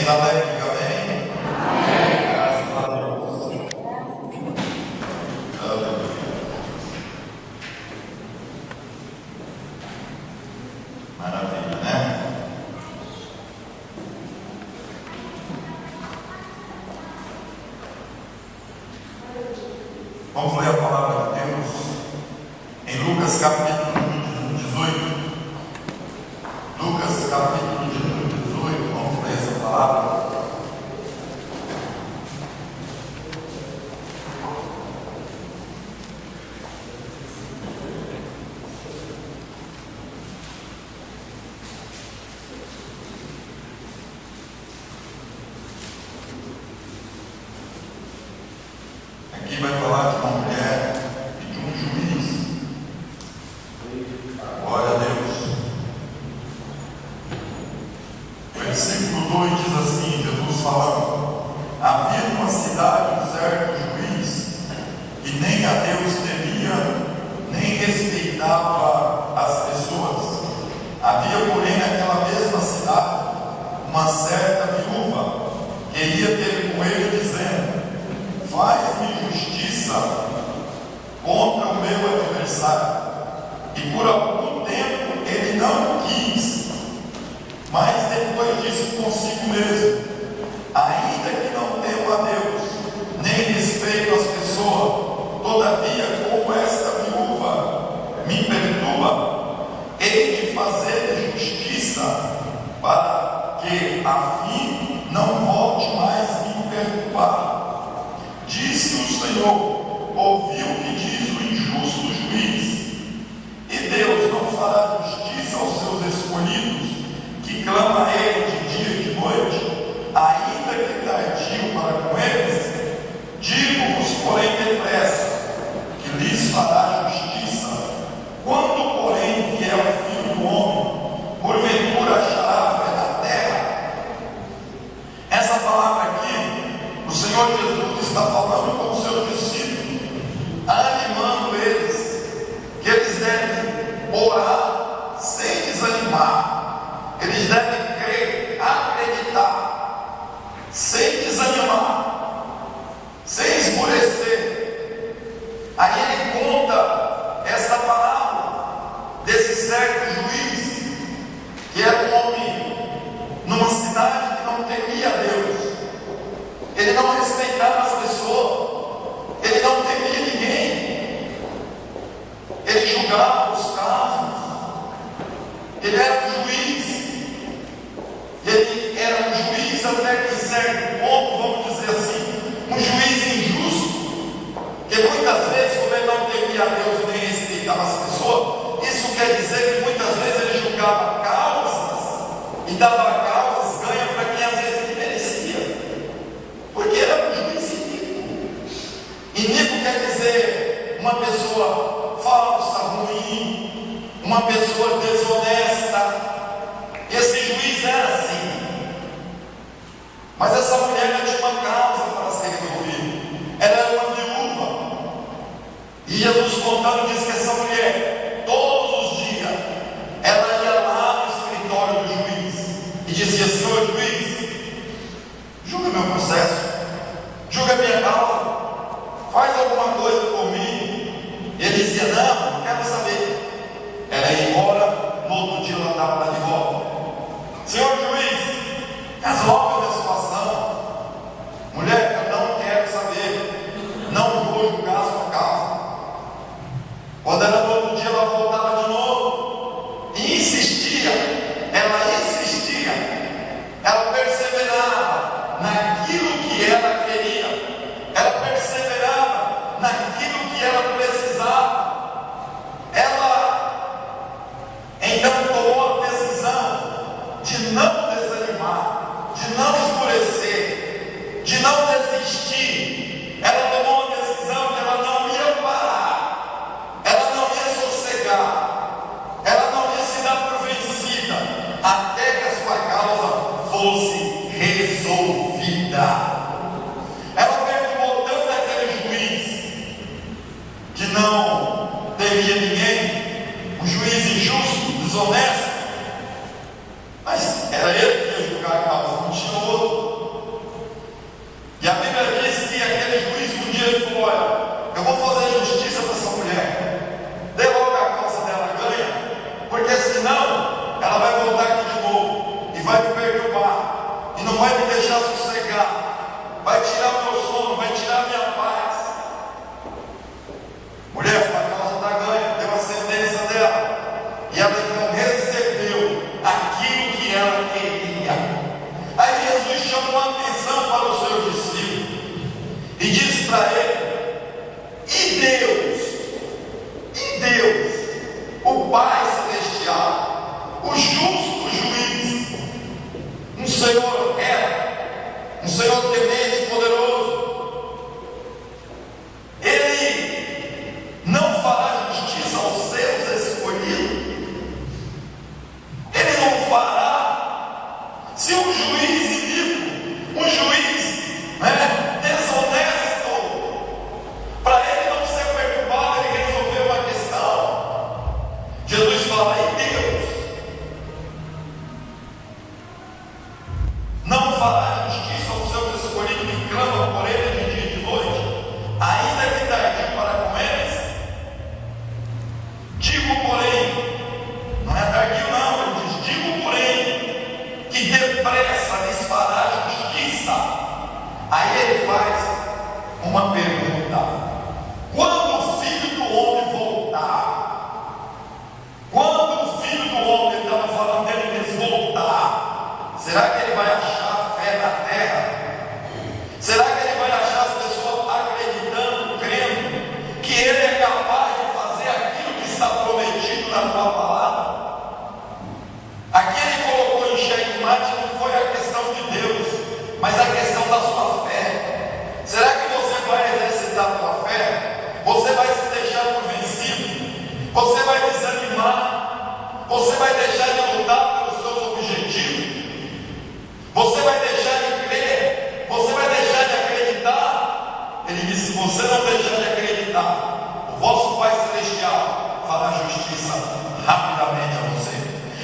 está alegre? Diga amém. Graças a Deus. Aleluia. Maravilha, né? Vamos ler a palavra de Deus em Lucas capítulo 18. Lucas capítulo 18, vamos ler essa palavra. Aqui vai falar de uma mulher e de um juiz. Glória a Deus. Versículo 2 diz assim, Jesus falando: havia numa cidade um certo juiz que nem a Deus temia, nem respeitava as pessoas. Havia, porém, naquela mesma cidade uma certa viúva que ia ter com ele, dizendo: faz-me justiça contra o meu adversário. E por algum tempo ele não quis, mas depois disse consigo mesmo: ainda que não temo a Deus, nem respeito as pessoas, todavia, como esta viúva me perturba, hei de fazer justiça, para que a fim não volte mais me perturbar. Disse o Senhor: ouviu o que diz o injusto juiz. E Deus não fará justiça aos seus escolhidos, que clama a Ele de dia e de noite, ainda que tardio para com eles? Digo-vos, porém, depressa, que lhes fará justiça. Quando, porém, vier o Filho do Homem, porventura achará fé na terra? Essa palavra aqui, o Senhor Jesus está falando com os seus discípulos, animando eles, que eles devem orar sem desanimar, eles devem crer, acreditar, sem desanimar, sem esmorecer. Aí ele conta esta palavra desse certo juiz, que era um homem numa cidade que não temia a Deus, ele não respeitava as pessoas, ele não temia ninguém, ele julgava os casos, ele era um juiz, ele era um juiz até que em certo ponto, vamos dizer assim, um juiz injusto, que muitas vezes, como ele não temia a Deus e nem respeitava as pessoas, isso quer dizer que muitas vezes ele julgava causas e dava causas ganhas para quem às vezes não merecia, porque ele era um juiz iníquo. Iníquo quer dizer uma pessoa falsa, ruim, uma pessoa desonesta. Esse juiz era assim. Mas essa mulher tinha uma causa para ser resolvida. Ela era uma viúva. E Jesus contando diz que essa mulher, todos os dias, ela ia lá no escritório do juiz e dizia: senhor juiz, julga meu processo, julga minha causa, faz alguma coisa por mim. Ele dizia: não quero saber. Ela ia embora, no outro dia ela estava lá de volta: senhor juiz, resolve a situação. Mulher, eu não quero saber, não vou julgar a sua causa. Quando era no outro dia, ela voltava de novo e insistia, ela perseverava naquilo que ela queria, ela perseverava naquilo que ela precisava. Ela então tomou a decisão de não desanimar, de não esmorecer, de não desistir. Ela tomou a decisão que ela não ia parar, ela não ia sossegar, ela não ia se dar por vencida até que a sua causa fosse resolvida. Ela perturbou tanto aquele juiz que não temia ninguém, um juiz injusto, desonesto, mas era vai me deixar sossegar, vai tirar o meu sono, vai tirar a minha paz. Mulher, sua causa está ganha, deu a sentença dela, e ela então recebeu aquilo que ela queria. Aí Jesus chama uma atenção para o seu discípulo e diz para ele: e Deus, o Pai Celestial, o justo juiz, um Senhor reto, um Senhor temente e poderoso, Ele não fará justiça aos seus escolhidos? Ele não fará? Se um juiz iníquo, um juiz desonesto, para ele não ser perturbado, ele resolveu uma questão. Jesus fala: e Deus não fará justiça aos seus escolhidos que clamam por ele de dia e de noite, ainda que tardio para com eles? Digo, porém, não é tardio não, ele diz: digo, porém, que depressa lhes fará justiça. Aí ele faz uma pergunta: quando o Filho do Homem voltar? Quando o Filho do Homem, estava falando dele mesmo, voltar, será que ele vai achar fé na terra? Será que ele vai achar as pessoas acreditando, crendo que ele é capaz de fazer aquilo que está prometido na tua palavra? Aqui ele colocou em xeque-mate não foi a questão de Deus, mas a questão da sua fé. Será que você vai exercitar a tua fé? Você vai se deixar por vencido? Você vai desanimar? Você vai deixar de lutar pelos seus objetivos? Você vai deixar de crer? Você vai deixar de acreditar? Ele disse: se você não deixar de acreditar, o vosso Pai Celestial fará justiça rapidamente a você.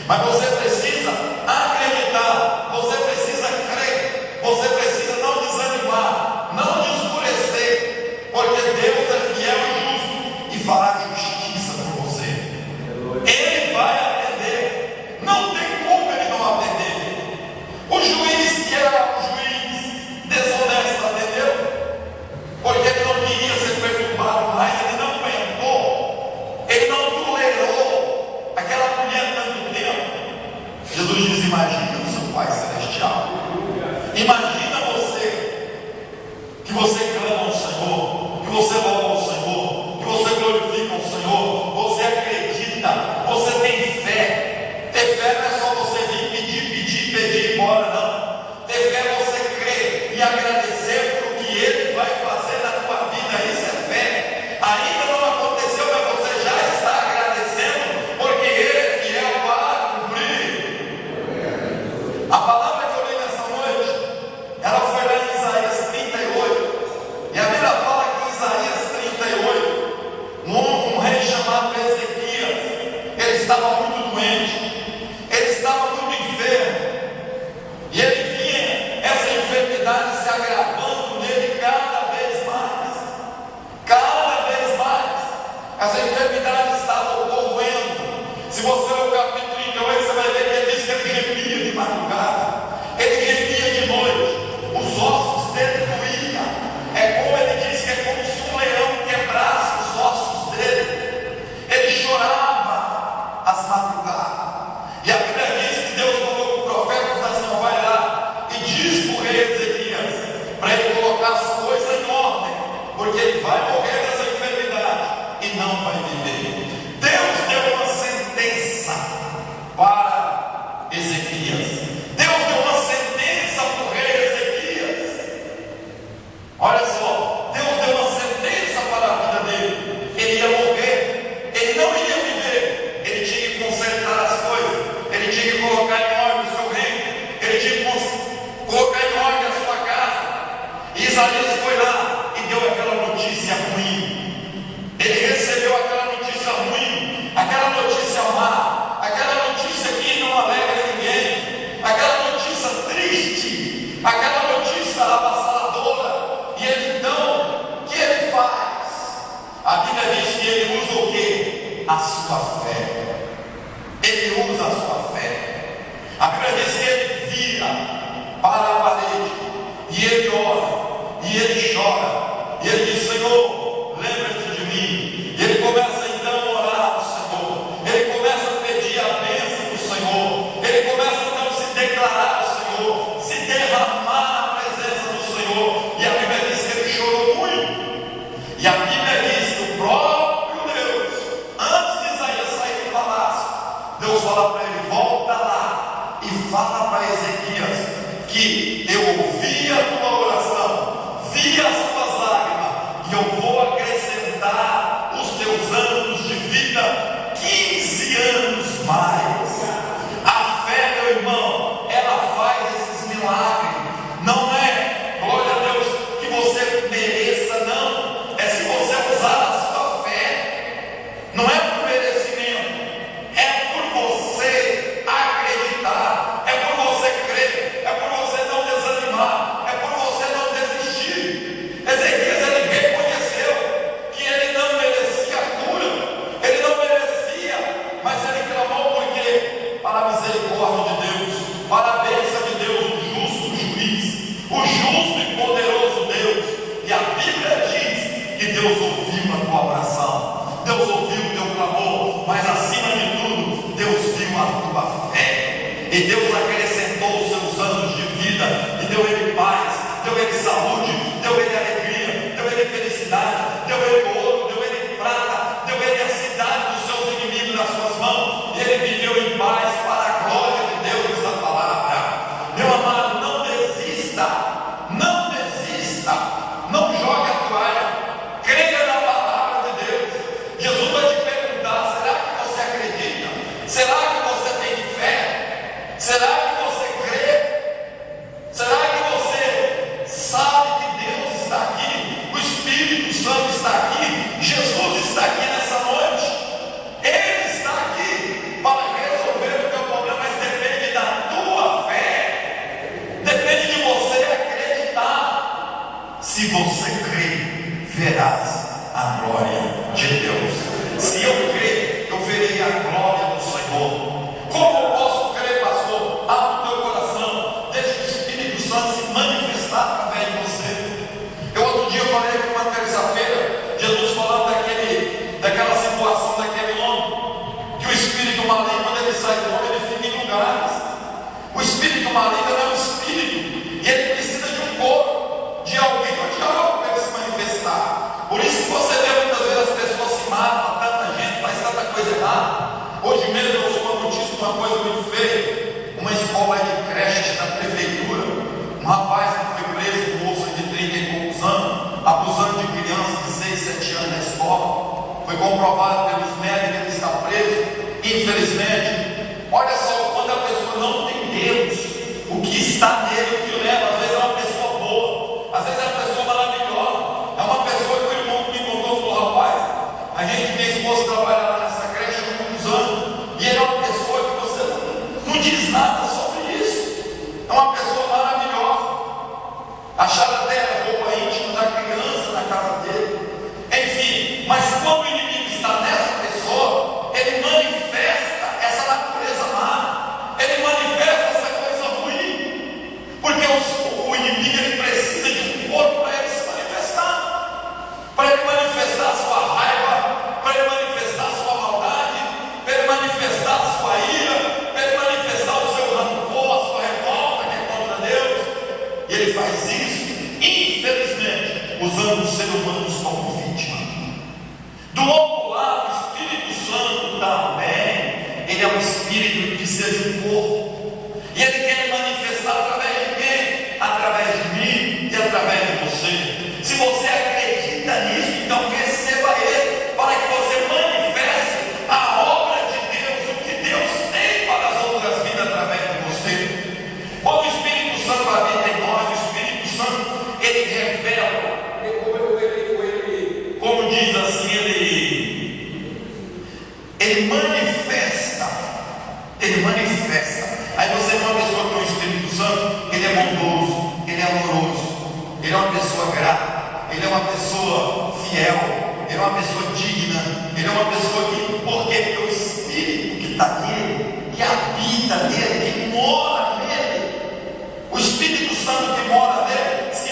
Mas você precisa acreditar, você precisa crer, você precisa não desanimar, não descurecer, porque Deus é fiel e justo e fará justiça por você. Ele vai atender, não tem como ele não atender. O juiz que era um juiz desonesto atendeu, porque ele não queria ser perturbado mais, ele não aguentou, ele não tolerou aquela mulher tanto tempo. Jesus diz: imagina o seu Pai Celestial, imagina você, que você clama ao Senhor, que você louva ao Senhor, que você glorifica ao Senhor, você acredita, você tem fé. Ter fé não é só você vir pedir e embora, não. Ter fé é você crer e agradecer por o que Ele vai fazer na tua vida. Isso é fé. Ainda não aconteceu, mas você já está agradecendo, porque Ele é fiel para cumprir. A palavra que eu li nessa noite, ela foi lá em Isaías 38, e a Bíblia fala que em Isaías 38, um rei chamado Ezequias, ele estava muito doente, ele estava muito enfermo, e ele via essa enfermidade se agravando nele cada vez mais, essa enfermidade estava corroendo. Se você ler o capítulo 38, você vai ver que ele diz que ele gemia de madrugada, ele gemia de noite, os ossos dele doíam. É como ele diz, que é como se um leão quebrasse os ossos dele. Ele chorava às madrugadas. E a Bíblia diz que Deus falou com o profeta, assim: vai lá e diz para o rei Ezequias, para ele colocar as coisas em ordem, porque ele vai morrer dessa enfermidade e não vai viver. Deus deu uma sentença para Ezequias. Deus deu uma sentença para o rei Ezequias. Olha só, Deus deu uma sentença para a vida dele. Ele ia morrer, ele não ia viver. Ele tinha que consertar as coisas, ele tinha que colocar em ordem o seu reino, ele tinha que colocar em ordem a sua casa. E Isaías foi lá e deu aquela notícia ruim. Ele recebeu aquela notícia ruim, aquela notícia má, aquela notícia que não alegra ninguém, aquela notícia triste, aquela notícia avassaladora. E ele então, o que ele faz? A Bíblia diz que ele usa o quê? A sua fé. Ele usa a sua fé. A Bíblia diz que ele vira para a ele ora, e ele chora, e ele diz: Senhor, lembra-te de mim. E ele começa então a orar ao Senhor, ele começa a pedir a bênção do Senhor, ele começa então a se declarar ao Senhor, se derramar na presença do Senhor. E a Bíblia diz que ele chorou muito. E a Bíblia diz que o próprio Deus, antes de Isaías sair do palácio, Deus fala para ele: volta lá e fala para Ezequias que eu ouvi a tua oração, vi as tuas lágrimas, e eu vou acrescentar os teus anos de vida 15 anos mais. A fé, meu irmão, ela faz esses milagres. Não é, glória a Deus, que você mereça, não. É se você usar a sua fé. Não é por merecimento, é por você acreditar, é por você crer, é por você não desanimar, é por você não desistir. Ezequias, ele reconheceu que ele não merecia a cura, ele não merecia, mas ele clamou porque para a misericórdia de Deus, para a bênção de Deus, o justo juiz, o justo e poderoso Deus. E a Bíblia diz que Deus ouviu a tua oração, Deus ouviu o teu clamor, mas acima de tudo, Deus viu a tua fé, e Deus acrescentou os seus anos de vida, e deu ele paz, deu ele saúde, deu ele alegria, deu ele felicidade, deu ele ouro, deu ele prata, deu ele a cidade dos seus inimigos nas suas mãos, e ele viveu em paz para a glória de Deus, diz a palavra. Meu amado, não desista, não desista, não jogue a toalha, creia na palavra de Deus. Jesus vai te perguntar: será que você acredita? Será que você tem fé? Será que você crê? Será que você sabe que Deus está aqui? O Espírito Santo está aqui, Jesus está aqui nessa noite, Ele está aqui para resolver o teu problema, mas depende da tua fé, depende de você acreditar. Se você crer, verás a glória de Deus. Se eu crer, eu verei a glória do Senhor. Como eu posso crer, pastor? Abre o teu coração, deixa o Espírito Santo se manifestar através de você. Eu outro dia falei aqui uma terça-feira, Jesus falando daquela situação daquele homem, que o espírito maligno, quando ele sai do homem, ele fica em lugares. O espírito maligno é um espírito, e ele precisa de um corpo, de alguém, de algo para ele se manifestar. Por isso que você vê muitas vezes as pessoas se matam, tanta gente faz tanta coisa errada. Hoje mesmo eu sou uma notícia de uma coisa muito feia. Uma escola de creche da prefeitura, um rapaz que foi preso, um moço de 30 e poucos anos, abusando de crianças de 6, 7 anos na escola. Foi comprovado pelos médicos que ele está preso. Infelizmente, olha só, quando a pessoa não tem Deus, o que está nele, o que leva, às vezes é uma pessoa boa, às vezes é uma pessoa maravilhosa, é uma pessoa que o irmão que me contou falou: rapaz, a gente, minha esposa, trabalha lá nessa creche há muitos anos, e ele é uma pessoa que você não diz nada sobre isso, é uma pessoa maravilhosa. Acharam até a roupa íntima da criança na casa dele, enfim, mas quando o inimigo está nessa pessoa, ele manifesta essa natureza má, ele manifesta essa coisa ruim, porque o inimigo, ele precisa de um corpo para ele se manifestar, para ele manifestar a sua raiva, para ele manifestar a sua maldade, para ele manifestar a sua ira, para ele manifestar o seu rancor, a sua revolta que é contra Deus. E ele faz isso, infelizmente, usando os seres humanos como vítima. Do outro lado, o Espírito Santo também, ele é um espírito que precisa de um corpo, e ele quer manifestar através de quem? Através de mim e através de você. Se você acredita nisso, então receba ele, para que você manifeste a obra de Deus, o que Deus tem para as outras vidas através de você. Quando o Espírito Santo habita em nós, o Espírito Santo, ele revela, como diz assim, ele manifesta. Aí você é uma pessoa que tem o Espírito Santo, ele é bondoso, ele é amoroso, ele é uma pessoa grata, ele é uma pessoa fiel, ele é uma pessoa digna, ele é uma pessoa que, porque o Espírito que está nele, que habita nele, que mora nele, o Espírito Santo que mora nele, se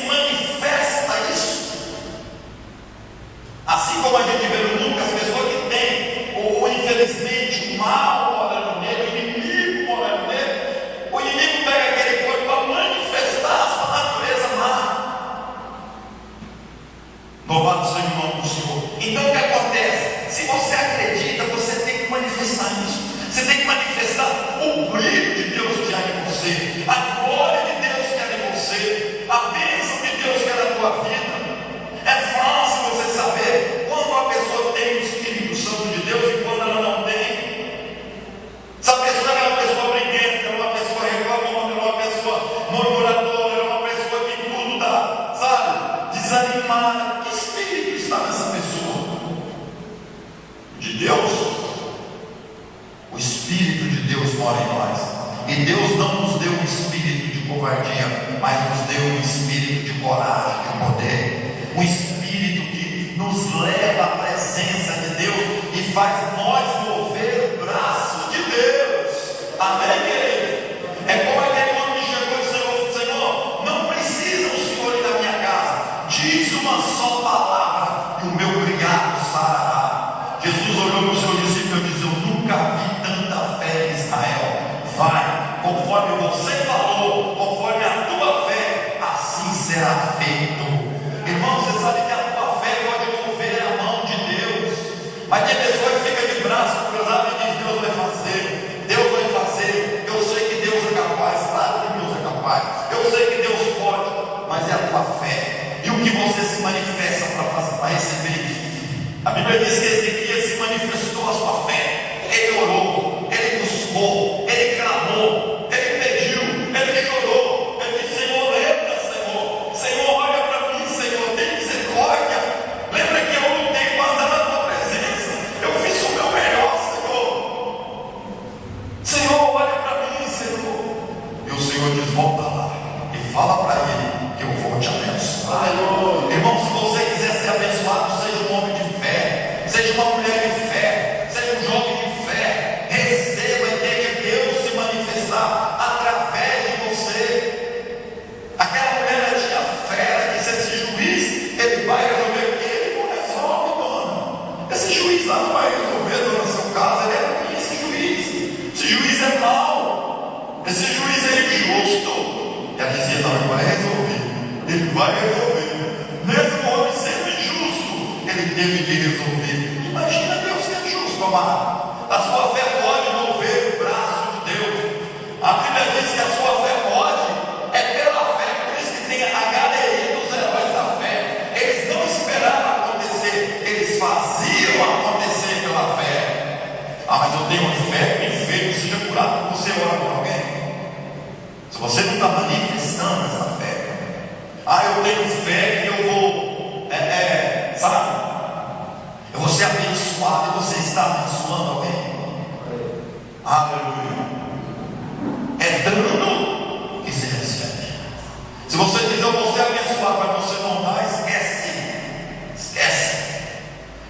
Deus não nos deu um espírito de covardia, mas nos deu um espírito de coragem, de poder, um espírito que nos leva à presença de Deus e faz nós mover o braço de Deus. Amém, querido? É como aquele homem que chegou e disse: Senhor, não precisa o Senhor ir na minha casa, diz uma só palavra e o meu criado sarará. Jesus olhou para o seu discípulo e disse: eu nunca vi tanta fé em Israel. Vai, conforme você falou, conforme a tua fé, assim será feito. Irmão, você sabe que a tua fé pode mover a mão de Deus, mas tem pessoa que fica de braço cruzado e diz: Deus vai fazer, Deus vai fazer. Eu sei que Deus é capaz, claro que Deus é capaz, eu sei que Deus pode, mas é a tua fé e o que você se manifesta para receber isso. A Bíblia diz que Ezequias se manifestou a sua fé. Ele orou, ele buscou, ele clamou, ele pediu, ele chorou. Ele disse: Senhor, lembra, Senhor, Senhor, olha para mim, Senhor, tem misericórdia. Lembra que eu lutei para andar na tua presença, eu fiz o meu melhor, Senhor. Senhor, olha para mim, Senhor. E o Senhor diz: volta lá e fala para ele que eu vou te abençoar. Irmão, se você quiser ser abençoado, seja um homem de fé, seja uma mulher de fé, seja um jovem de fé. Receba e deixe Deus se manifestar através de você. Aquela mulher tinha fé, ela disse: esse juiz, ele vai resolver o que? Ele não resolve, dona. Esse juiz lá não vai resolver, dona, seu caso. Ele é ruim, esse juiz. Esse juiz é mau. Esse juiz é injusto. Ela dizia: não, ele vai resolver. Ele vai resolver. Mesmo o homem sendo injusto, ele teve que resolver. Imagina Deus sendo justo, amado. A sua fé pode mover o braço de Deus. A Bíblia diz que a sua fé pode, é pela fé. Por isso que tem a galeria dos heróis da fé. Eles não esperaram acontecer, eles faziam acontecer pela fé. Ah, mas eu tenho uma fé, me enfermo, seja curado. Você ora por alguém? Se você não está manifestando essa fé, ah, eu tenho fé que eu vou, sabe? Eu vou ser abençoado e você está abençoando alguém. Aleluia. É dando que se recebe. Se você diz: eu vou ser abençoado, mas você não dá, esquece. Esquece.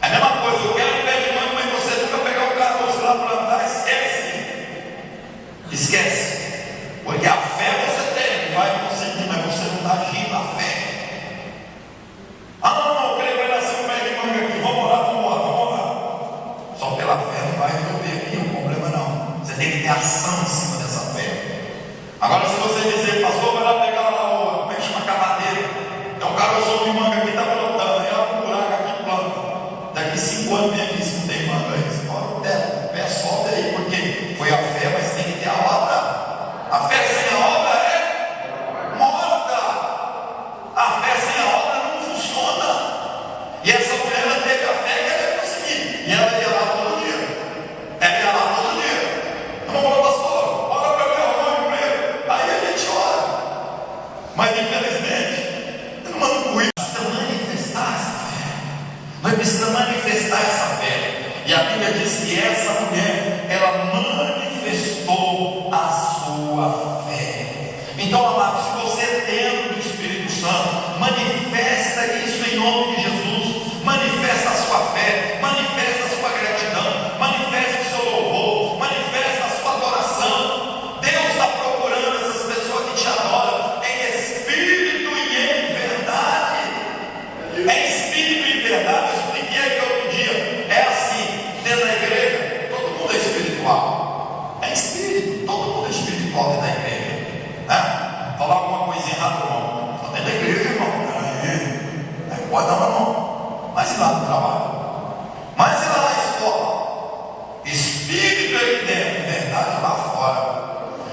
É a mesma coisa: eu quero um pé de manga, mas você nunca pegar o carro lá para andar, esquece. Esquece. Porque a fé você tem, vai conseguir, mas você não está agindo a fé. Ah, não, eu creio que vai nascer um pé de manga aqui. Vamos orar. Só pela fé não vai resolver aqui o problema, não. Você tem que ter ação em cima dessa fé. Agora, se você dizer: pastor, vai lá pegar lá como é que chama, a cavadeira. É um caroço de manga aqui, está plantando. Aí abre um buraco aqui, planta. Daqui 5 anos vem aqui, se não tem manga aí. Você pode o pé solta aí, porque foi a fé, mas tem que ter a obra. A fé sem a obra é morta. A fé sem a obra não funciona. E essa mulher, ela teve a fé que ela ia conseguir. E ela ia lá todo dia. Ela ia lá todo dia. Eu não vou, pastor, ora para eu arrumar um emprego. Aí a gente ora. Mas infelizmente, eu não mando cuidar. Precisa manifestar essa fé. Nós precisamos manifestar essa fé. E a Bíblia diz que essa mulher, ela manifestou a sua fé. Então, amado, se você é templo do Espírito Santo, manifesta isso em nome de Jesus. Manifesta a sua fé, manifesta a sua gratidão, manifesta o seu louvor, manifesta a sua adoração. Deus está procurando essas pessoas que te adoram em espírito e em verdade. Em espírito e verdade. Eu expliquei que outro dia. É assim, dentro da igreja, todo mundo é espiritual. É espírito, todo mundo é espiritual dentro da igreja, né? Falar alguma coisa errada, irmão, só dentro da igreja, irmão. Aí pode dar uma mão. Mas e lá no trabalho? Mas e lá na escola? Espírito aqui dentro, verdade lá fora.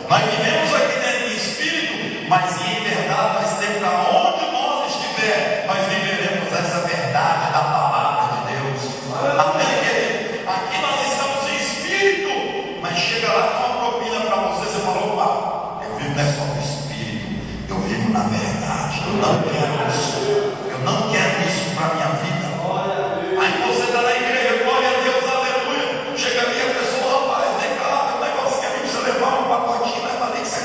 Nós vivemos aqui dentro em espírito, mas em verdade nós temos para onde nós estiver, nós viveremos essa verdade da palavra de Deus. Amém, querido? Aqui nós estamos em espírito, mas chega lá com uma propina para você, você falou: opa, eu vivo não é só no espírito, eu vivo na verdade. Eu não quero isso. Eu não quero isso para a minha vida. Aí você está na igreja, glória a Deus, aleluia. Chega ali a pessoa: rapaz, vem cá, tem um negócio que é para você levar um pacotinho, leva ali que você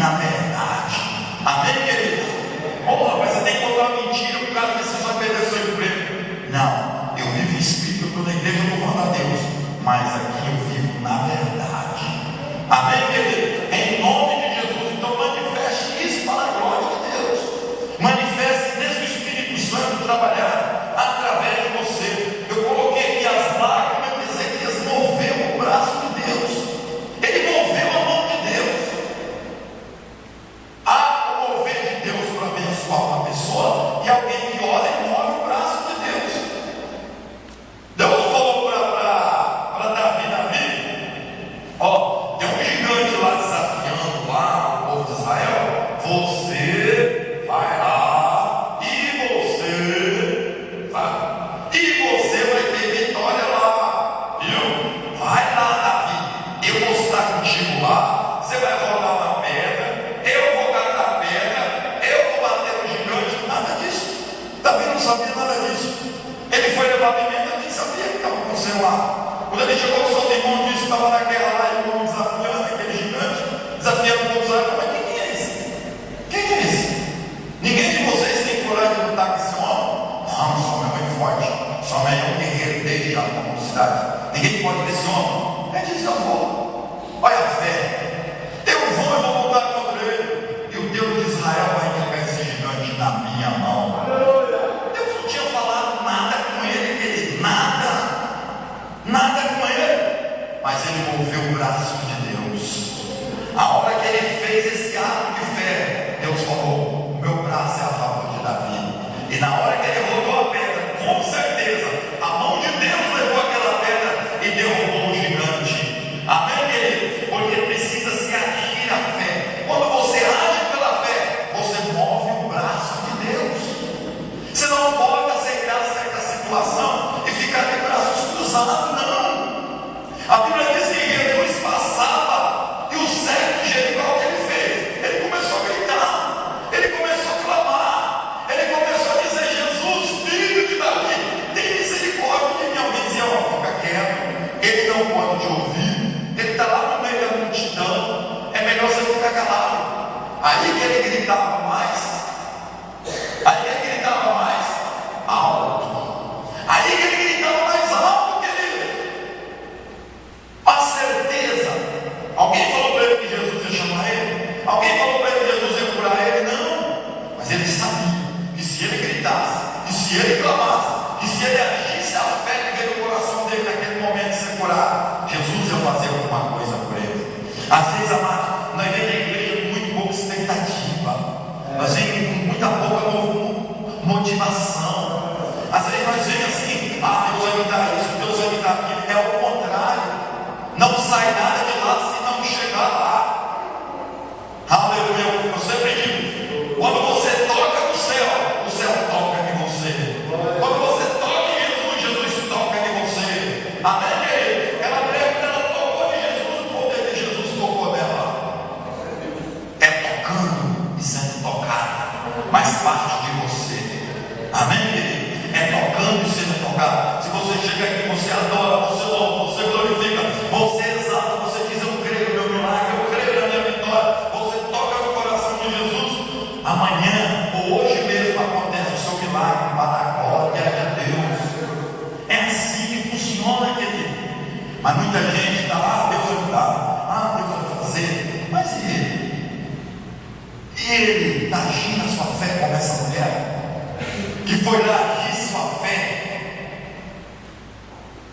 na verdade. Amém, queridos? Porra, mas você tem que contar uma mentira, o cara precisa perder seu emprego. Não, eu vivo em espírito, eu estou na igreja louvando a Deus, mas aqui eu vivo na verdade. Amém, queridos? Em nome de Jesus. Então manifeste isso para a glória de Deus. Manifeste desde o Espírito Santo trabalhar através de você. Eu coloquei aqui as lágrimas de Ezequias, moveu o braço de Deus. Ele moveu a mão de Deus. Há o mover de Deus para abençoar uma pessoa, e alguém que ora e move o braço de Deus. Deus falou para Davi, ó, tem um gigante lá desafiando lá o povo de Israel. Você vai lá e você vai ter vitória lá, viu? Vai lá, Davi, eu vou estar contigo lá. Você vai rolar uma pedra, eu vou catar pedra, eu vou bater no gigante. Nada disso. Davi não sabia nada disso. Ele foi levar pimenta, nem sabia o que estava acontecendo lá. Quando ele chegou, o seu irmão disse que estava na guerra lá, e o irmão desafiando aquele gigante, desafiando o povo de Israel. Mas quem é esse? Quem é esse? Ninguém de vocês tem coragem de lutar com esse homem? Não, sua mãe é muito forte. Sua mãe é um guerreiro desde a cidade. Ninguém pode ter esse homem. É disso que eu vou. Olha a fé. Eu vou lutar contra ele. E o Deus de Israel vai entregar esse gigante na minha mão. Deus não tinha falado nada com ele, querido. Nada com ele. Mas ele moveu o braço de Deus. A hora que ele fez esse ato de fé, Deus falou: o meu braço é a favor de Davi. E na hora que ele rodou a pedra, com certeza, a mão de Deus levou aquela pedra e derrubou o gigante. Amém, queridos? Porque precisa se agir a fé. Quando você age pela fé, você move o braço de Deus. Você não pode aceitar certa situação e ficar de braços cruzados, não. A Bíblia diz que Jesus passava e o cego de Jericó, que ele fez? Ele começou a gritar, ele começou a clamar, ele começou a dizer: Jesus, filho de Davi, tem misericórdia de mim. Alguém dizia: ó, fica quieto, ele não pode te ouvir, ele está lá no meio da multidão, é melhor você ficar calado. Aí que ele gritava mais, aí que ele gritava mais alto, aí que ele gritava mais alto, querido. A certeza. Alguém falou para ele que Jesus ia chamar ele? Alguém falou para ele que Jesus ia curar ele? Não. Mas ele sabia que se ele gritasse, que se ele clamasse, que se ele agisse a fé que veio no coração dele naquele momento de ser curado, Jesus ia fazer alguma coisa por ele. Às vezes, amados, nós vemos a igreja com muito pouca expectativa. Nós vemos com muita pouca motivação. Às vezes nós vemos assim: ah, Deus vai me dar isso, Deus vai me dar aquilo. É o contrário. Não sai nada de lá se não chegar lá. Aleluia. Eu sempre digo: quando você toca no céu, o céu toca em você. Quando você toca em Jesus, Jesus toca em você. Amém, querido? Ela lembra, ela tocou em Jesus, o poder de Jesus tocou nela. É tocando e sendo tocado, mas parte de você. Amém, querido? É tocando e sendo tocado. Se você chega aqui, você adora, você louva, você glorifica, você exalta, você diz: eu creio no meu milagre, eu creio na minha vitória. Você toca no coração de Jesus. Amanhã ou hoje mesmo acontece o seu milagre para a glória de Deus. É assim que funciona, querido. Mas muita gente está lá: Deus vai mudar, Deus vai fazer. Mas e ele? Ele está agindo a sua fé como essa mulher que foi lá agir sua fé.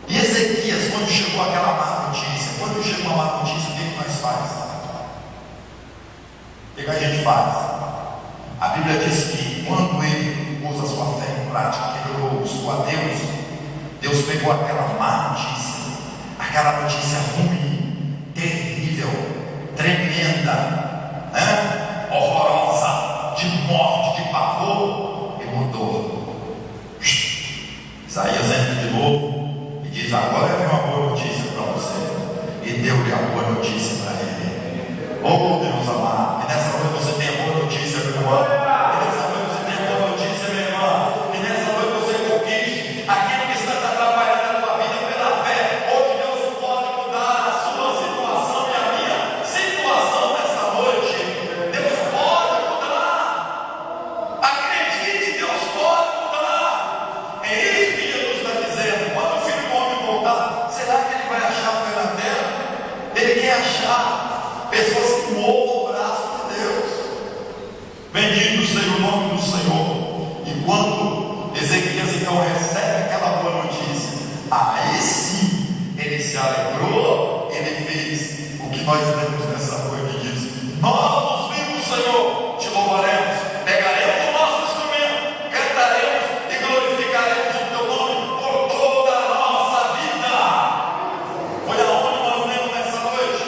E Ezequias, quando chegou aquela má notícia, quando chegou a má notícia, o que nós faz? O que a gente faz? A Bíblia diz que quando ele pôs a sua fé em prática, que ele buscou a Deus, Deus pegou aquela má notícia, aquela notícia ruim, terrível, tremenda, horrorosa, de morte, de pavor, e mudou. Isaías entra de novo e diz: agora eu tenho uma boa notícia para você. E deu-lhe a boa notícia para ele. Oh, Deus amado, que nessa noite você tenha boa notícia, meu irmão. Que nessa noite você tenha boa notícia, meu irmão. Que nessa noite você conquiste aquilo que está atrapalhando a tua vida pela fé. Hoje Deus pode mudar a sua situação e a minha situação nessa noite. pessoas que movam o braço de Deus. Bendito seja o nome do Senhor. E quando Ezequias então recebe aquela boa notícia, aí sim ele se alegrou. Ele fez o que nós lemos nessa noite, que diz: nós nos vimos, Senhor, te louvaremos, pegaremos o nosso instrumento, cantaremos e glorificaremos o teu nome por toda a nossa vida. Foi aonde nós lemos nessa noite.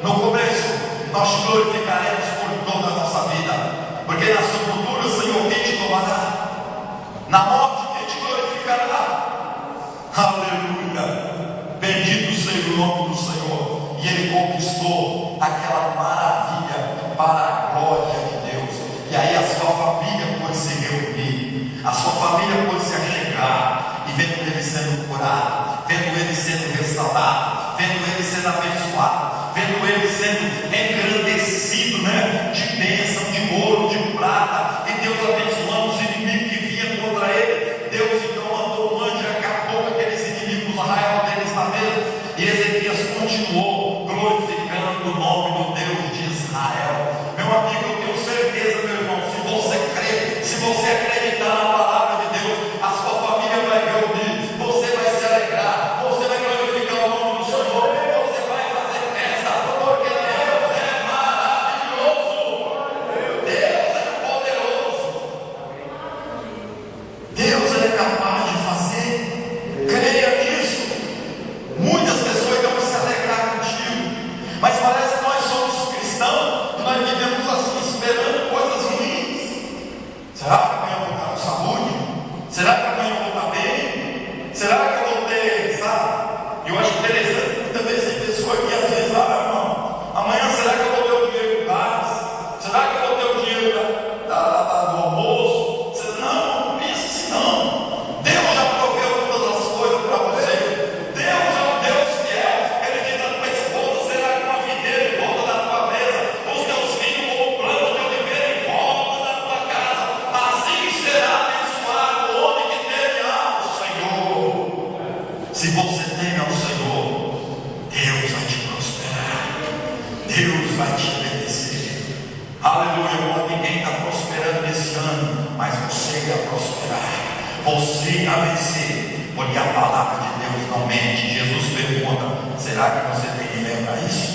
No começo, nós te glorificaremos por toda a nossa vida. Porque na sepultura, Senhor, quem te louvará? Na morte, quem te glorificará? Aleluia! Bendito seja o nome do Senhor. E ele conquistou aquela maravilha para a glória de Deus. E aí a sua família pôde se reunir, a sua família pôde se achegar, e vendo ele sendo curado, vendo ele sendo restaurado, vendo ele sendo abençoado, vendo ele sendo engrandecido, de bênção, de ouro, de prata, e Deus abençoando os inimigos que vinham contra ele. Deus então mandou um anjo e acabou com aqueles inimigos, arraial deles na mesa. E Ezequias continuou glorificando o nome do Deus de Israel. Meu amigo, eu tenho certeza, meu irmão, se você crer, se você acreditar na palavra de Deus, a sua família vai reunir, você vai se alegrar, você vai glorificar o nome do Senhor, você vai fazer festa, porque Deus é maravilhoso, Deus é poderoso, Deus é capaz de fazer. Creia nisso. Muitas pessoas vão se alegrar contigo, mas parece que nós somos cristãos e nós vivemos assim, esperando coisas ruins. Será que amanhã eu vou estar com saúde? Será que amanhã eu vou estar bem? Será que eu vou ter, sabe? Eu acho interessante, muitas vezes tem pessoas que às vezes, irmão, amanhã será que eu vou ter o dinheiro do gás? Será que eu vou ter o dinheiro do almoço? Não pense assim não. Deus já proveu todas as coisas para você. Deus é um Deus fiel. Ele diz a tua esposa será como uma videira em volta da tua mesa, os teus filhos como um plano de oliveira em volta da tua casa. Assim será abençoado o homem que teme ao Senhor. Se você teme ao Senhor, Deus vai te prosperar, Deus vai te obedecer. Aleluia. Ninguém está prosperando nesse ano, mas você irá prosperar, você irá vencer, porque a palavra de Deus não mente. Jesus pergunta: será que você tem fé para isso?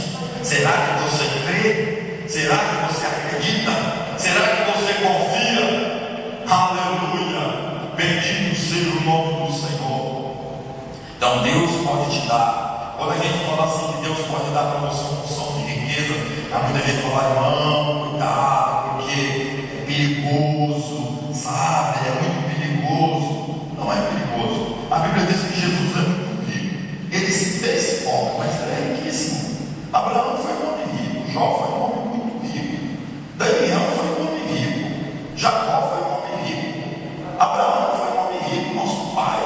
Será que você crê? Será que você acredita? Será que você confia? Aleluia. Bendito seja o nome do Senhor. Então Deus pode te dar. Quando a gente fala assim que Deus pode dar para você uma porção de riqueza, há muita gente fala: irmão, cuidado, porque é perigoso, sabe? É muito perigoso. Não é perigoso. A Bíblia diz que Jesus é muito rico. Ele se fez pobre, mas ele é riquíssimo. Abraão foi um homem rico, Jó foi um homem muito rico, Daniel foi um homem rico, Jacó foi um homem rico, Abraão foi um homem rico, nosso pai.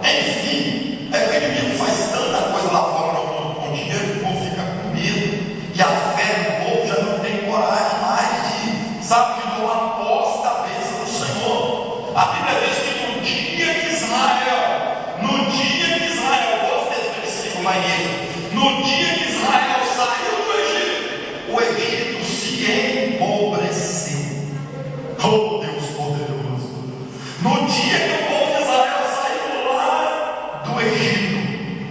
Enfim, é que o inimigo faz tanta coisa lá fora no mundo com dinheiro que o povo fica com medo, e a fé do povo já não tem coragem mais de, sabe, de tomar posse da bênção do Senhor. A Bíblia diz que no dia que Israel, gosto desse versículo lá em Êxodo, no dia que Israel saiu do Egito, o Egito se empobreceu. Oh Deus poderoso! No dia que o povo de Israel saiu lá do Egito,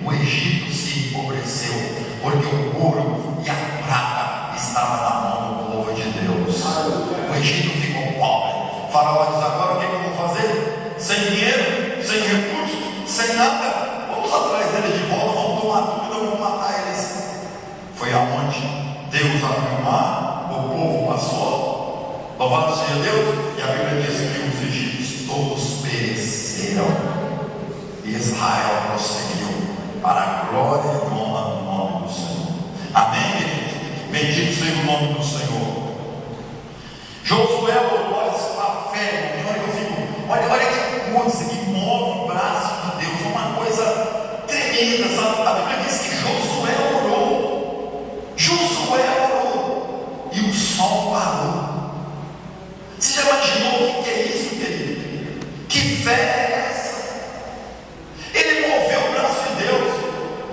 o Egito se empobreceu, porque o ouro e a prata estavam na mão do povo de Deus. O Egito ficou pobre. Faraó diz: agora o que eu vou fazer? Sem dinheiro, sem recursos, sem nada. Vamos atrás deles de volta, vamos tomar tudo, vamos matar eles. Foi aonde Deus abriu o mar, o povo passou. Louvado seja Deus. E a Bíblia diz que os egípcios todos pereceram, e Israel prosseguiu para a glória e honra do nome do Senhor. Amém, queridos? Bendito seja o nome do Senhor. Josué orou a fé. Olha que coisa que move o braço de Deus, uma coisa tremenda, sabe? A Bíblia diz que Josué orou, e o sol parou. Você já imaginou o que é isso, querido? Que fé é essa? Ele moveu o braço de Deus.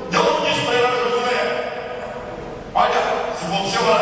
Deus não disse para ele: Josué, olha, se você orar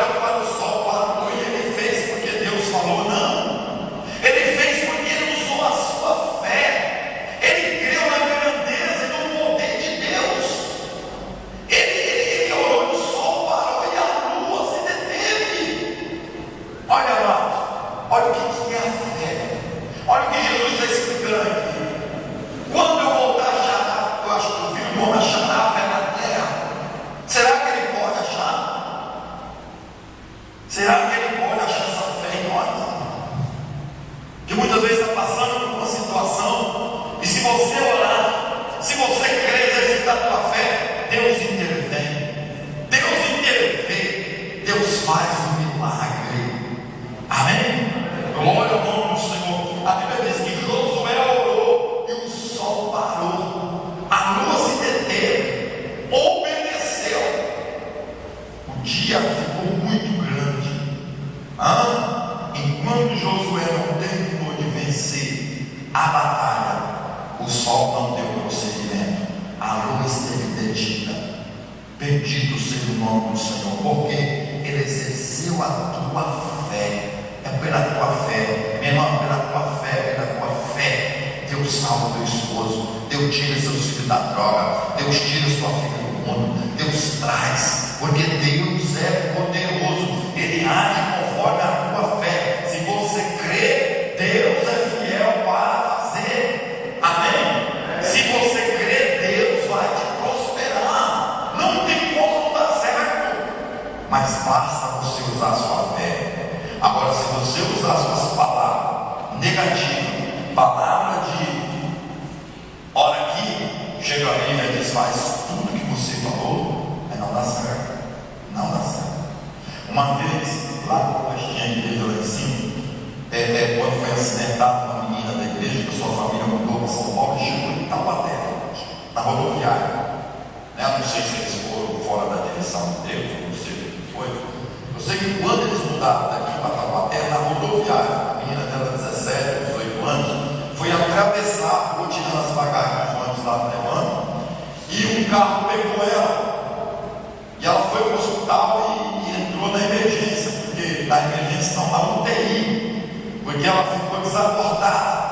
faz um milagre. Amém? Glória ao nome do Senhor. A Bíblia diz que Josué orou e o sol parou, a lua se deteve, obedeceu. O dia ficou muito grande. Enquanto Josué não terminou de vencer a batalha, o sol não deu prosseguimento, a lua esteve detida. Bendito seja o nome do Senhor, porque Ele exerceu a tua fé. É pela tua fé, meu irmão, pela tua fé, Deus salva teu esposo, Deus tira seus filhos da droga, Deus tira sua filha do mundo, Deus traz, porque Deus é poderoso, Ele age conforme a tua fé. Se você crê, Deus é fiel para fazer. Amém? Se você crê, Deus vai te prosperar. Não tem como não dar certo, mas basta você usar a sua fé. Agora, se você usar suas palavras negativas, palavra de olha aqui, chega a Bíblia e diz, faz tudo que você falou, mas não dá certo. Não dá certo. Uma vez, lá nós tinha a igreja lá em cima, quando foi acidentada uma menina da igreja, que a sua família mudou para São Paulo e chegou em Taubaté, na rodoviária. Não sei se eles foram fora da direção de Deus, não sei o que foi. Eu sei que quando eles mudaram daqui para Taubaté, na rodoviária, a menina dela, 17, 18 anos, foi atravessar a rua, tirando as bagagens dos ônibus lá levando, e um carro pegou ela. E ela foi para o hospital e entrou na emergência, porque na emergência não, na UTI, porque ela ficou desacordada.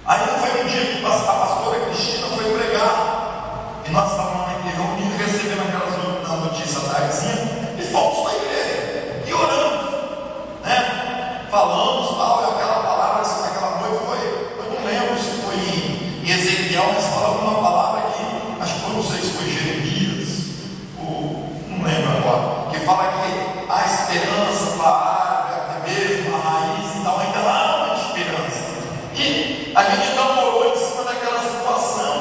Aí foi um dia que a pastora Cristina foi pregar, e nós estávamos na igreja reunidos, recebendo aquelas notícias tardezinha, e fomos na igreja, e oramos, né? Falamos tal, e aquela palavra, aquela noite foi, eu não lembro se foi em Ezequiel, mas falamos uma palavra que, acho que foi, não sei se foi Jeremias, não lembro agora, que fala que a esperança para a árvore, até mesmo a raiz, então ainda há uma esperança. E a gente então orou em cima daquela situação,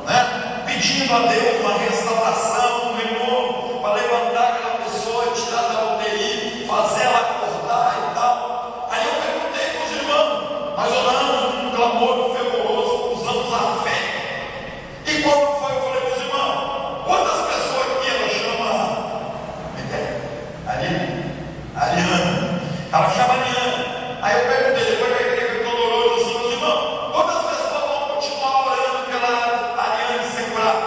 né? Pedindo a Deus uma restauração, um renovo, para levantar aquela pessoa, tirar da UTI, fazer ela acordar e tal. Aí eu perguntei para os irmãos, nós oramos com um clamor fervoroso, usamos a fé. E quando foi, eu falei para os irmãos, quantas pessoas aqui ela chama? Ariana. Ela chama Ariana. Aí eu perguntei, depois da igreja que eu orou, eu disse, meus irmãos, quantas pessoas vão continuar orando pela Ariana ser curada?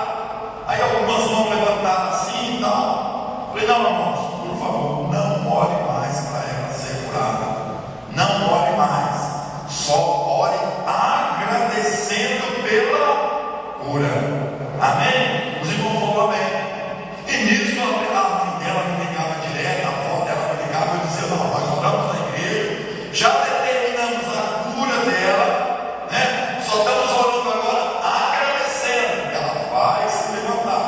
Aí algumas mãos levantaram assim e tal. Falei, não, irmãos, por favor, não ore mais para ela ser curada. Não ore mais. Só ore agradecendo pela cura. Amém? Os irmãos falaram amém. E nisso a mãe dela me ligava direto, a avó dela me ligava e dizia, não, nós oramos na igreja, já determinamos a cura dela, né? Só estamos orando agora agradecendo. Ela vai se levantar.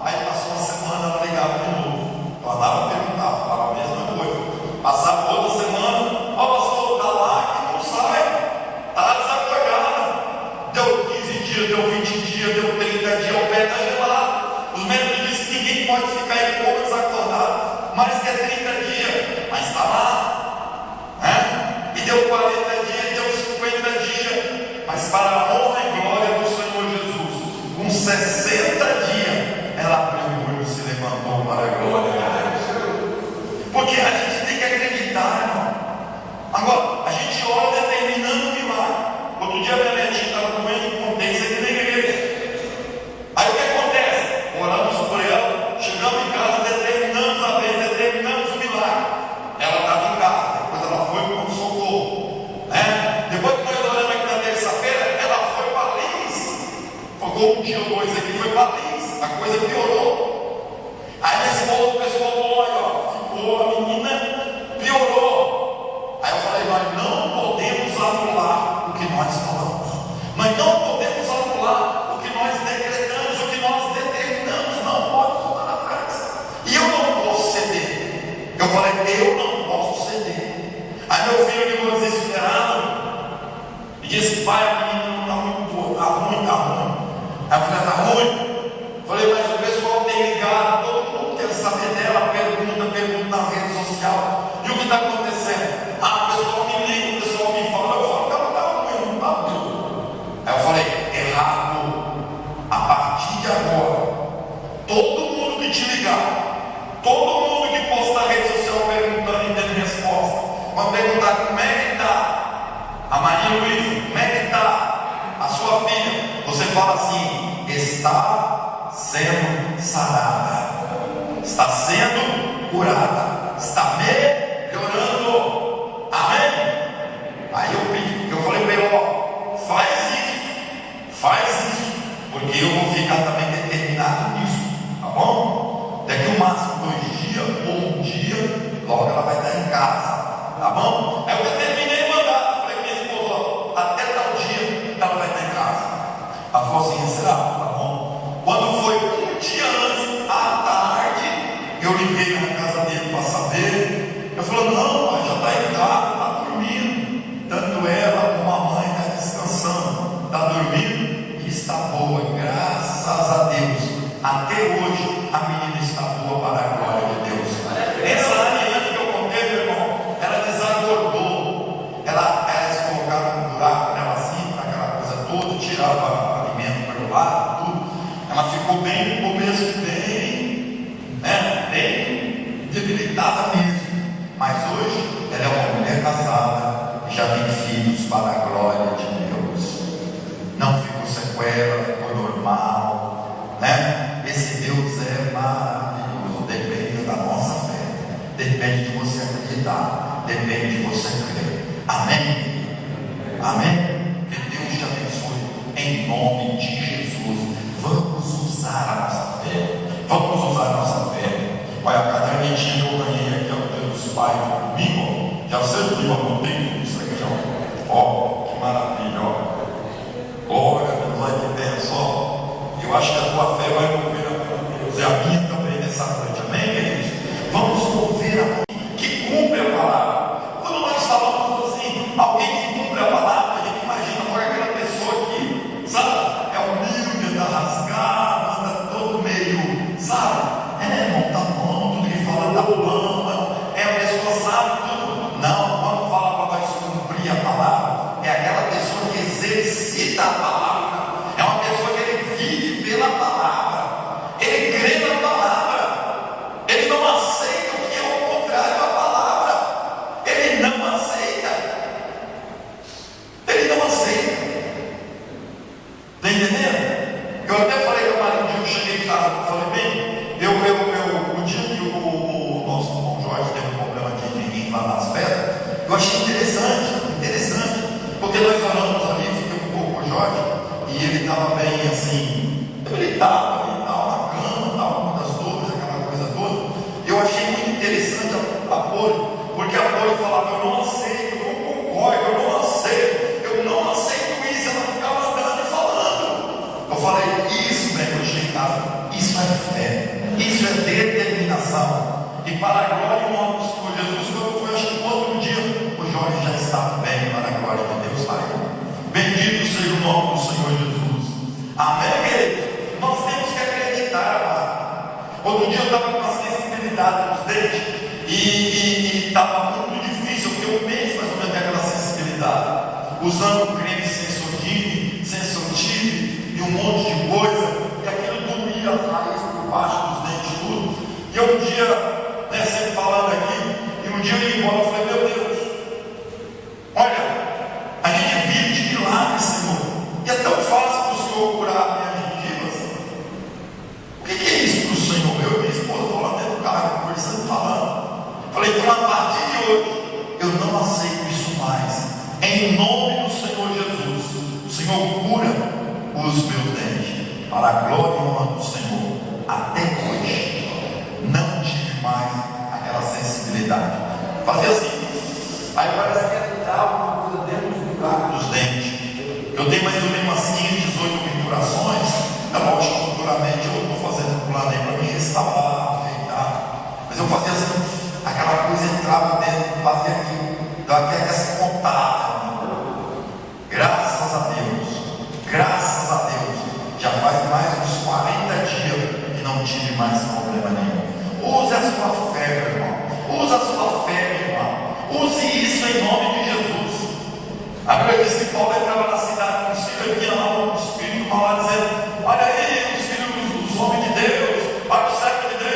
Aí passou uma semana, ela ligava de novo. Eu andava a perguntar, falava a mesma coisa. Passava outra semana, pastor, está lá que não sai, está desacordada. Deu 15 dias, deu 20 dias, deu 30 dias, o pé está gelado. Os médicos dizem que ninguém pode ficar em coma desacordado mais que 30 dias, mas está lá, né? E deu 40 dias, deu 50 dias, mas para a honra e glória do Senhor Jesus, com 60 dias, ela abriu o olho e se levantou para a glória de Deus. Porque a gente tem que acreditar, irmão. Agora, a gente ora determinando o milagre. Outro dia minha netinha estava doendo, contei isso aqui na igreja. Aí o que acontece? Oramos por ela, chegamos em casa, determinamos a vez, determinamos o milagre. Ela estava em casa, depois ela foi para o socorro, né? Depois que nós oramos aqui na terça-feira, ela foi para Lins. Ficou um dia ou dois aqui, foi para Lins. A coisa piorou. Aí nesse ponto o pessoal falou, olha, ficou a menina, piorou. Aí eu falei, nós não podemos anular o que nós falamos. Nós não podemos anular o que nós decretamos, o que nós determinamos. Não pode voltar atrás. E eu não posso ceder. Eu falei, eu não posso ceder. Aí meu filho ligou desesperado e disse, pai, a menina não está muito boa, está ruim, está ruim. Aí eu falei, está ruim? Eu falei, mas o pessoal tem ligado, todo mundo que te ligar, todo mundo que posta na rede social perguntando e tendo resposta, quando perguntar como é que está a Maria Luísa, como é que está a sua filha, você fala assim: está sendo sarada, está sendo curada, está melhorando. Amém? Aí eu falei para ele: ó, faz isso, porque eu vou ficar também determinado nisso, tá bom? Daqui o máximo 2 dias ou 1 dia, logo ela vai estar em casa, tá bom? Aí eu determinei mandar, falei: minha esposa, ó, até tal dia ela vai estar em casa. Ela falou assim: será? Tá bom. Quando foi 1 dia antes, à tarde, eu liguei na casa dele para saber. Eu falei: não, pai, já está em casa, está dormindo. Tanto ela como a mãe está descansando, está dormindo e está boa, graças a Deus. Até hoje a menina está boa, para a glória de Deus. Essa Ariane que eu contei, meu irmão, ela desagordou. Elas colocaram um buraco nela assim, aquela coisa toda, tirava alimento pelo lado, tudo. Ela ficou bem, no começo, bem debilitada mesmo. Mas hoje ela é uma mulher casada e já tem filhos, para a glória de Deus. Não ficou sequela, ficou normal, né? Esse Deus é maravilhoso. Depende da nossa fé, depende de você acreditar, depende de você crer. Amém? Amém? Que Deus te abençoe em nome de Jesus. Vamos usar a nossa fé. Vamos usar a nossa fé. Olha, a cadernetinha que eu ganhei aqui ao Dia dos Pais domingo, já serviu há muito tempo isso aqui, ó. Que maravilha, ó. Glória a Deus, olha que benção. Eu acho que a tua fé vai mover a Deus e a minha também nessa noite. Amém, queridos? Vamos mover a que cumpre a palavra. Quando nós falamos assim, alguém que cumpre a palavra, a gente imagina qual é aquela pessoa que, sabe, é humilde, anda rasgado, anda todo meio, sabe? Não tá bom, tudo que fala tá bom, a pessoa sabe tudo. Não, quando fala para nós cumprir a palavra, é aquela pessoa que exercita a palavra, é uma pessoa que ele vive pela palavra, ele crê na palavra, ele não aceita o que é o contrário à palavra, ele não aceita, está entendendo? Eu até falei para o marido, um dia eu cheguei em casa, eu falei: bem, o dia que o nosso irmão Jorge teve um problema de lá nas pedras, eu achei interessante, porque nós oramos ali, fiquei um pouco com o Jorge, e ele estava bem assim, ele estava na cama, estava com muitas dores, aquela coisa toda. Eu achei muito interessante a Poli, porque a Poli falava: eu não aceito, eu não concordo, eu não aceito isso. Ela ficava andando e falando. Eu falei: isso, velho, eu cheguei em casa, isso é fé, isso é determinação. E para a glória e o nome do Senhor Jesus, quando foi, acho que no outro dia, o Jorge já estava bem, para a glória de Deus. Bendito seja o nome do Senhor Jesus. Amém, queridos? Nós temos que acreditar, amado. Outro dia eu estava com uma sensibilidade nos dentes e estava muito difícil. Eu fiquei 1 mês mais ou menos com aquela sensibilidade, usando creme sensitive e um monte de coisa, e aquilo doía as raízes por baixo dos dentes, tudo. E eu um dia, sempre falando aqui, e um dia eu ia embora, eu falei: meu Deus, olha, a gente vive de milagres, Senhor, e é tão fácil para o Senhor curar minhas gengivas. O que é isso para o Senhor? Eu e minha esposa falando dentro do carro, conversando, falando. Falei: então, a partir de hoje, eu não aceito isso mais. Em nome do Senhor Jesus, o Senhor cura os meus dentes, para a glória e honra do Senhor. Até hoje, não tive mais aquela sensibilidade. Fazia assim, aí parece que entrava uma coisa dentro do buraco dos dentes. Eu tenho mais ou menos umas 15, 18 obturações. É lógico que futuramente eu estou fazendo um plano aí para mim restaurar, ajeitar. Mas eu fazia assim, aquela coisa entrava dentro, fazia aqui, dava aquela pontada. Graças a Deus, já faz mais uns 40 dias que não tive mais problema nenhum. Use a sua fé, meu irmão. Use a sua fé, meu irmão. Use isso em nome de Jesus. A Bíblia diz que Paulo entrava na cidade com os filhos, vinha lá um espírito mal lá dizendo: olha aí, os filhos dos homens de Deus, olha o servo de Deus.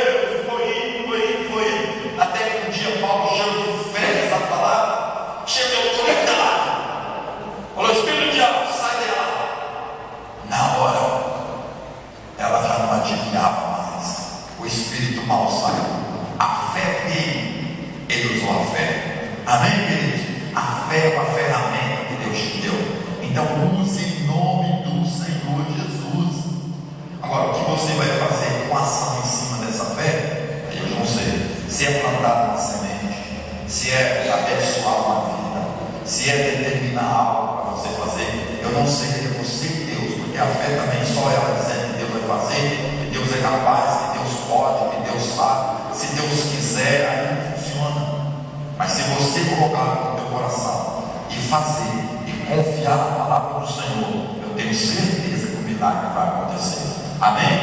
o espírito mal saiu. A fé veio, ele usou a fé. Amém, queridos? A fé é uma ferramenta que Deus te deu. Então use em nome do Senhor Jesus. Agora, o que você vai fazer com a ação em cima dessa fé? Eu não sei. Se é plantar uma semente, se é abençoar uma vida, se é determinar algo para você fazer, eu não sei, é você e Deus, porque a fé também só ela dizendo que Deus vai fazer, que Deus é capaz, que Deus pode, que Deus sabe. Se Deus quiser, aí não funciona. Mas se você colocar no teu coração e fazer e confiar na palavra do Senhor, eu tenho certeza que o milagre vai acontecer. Amém?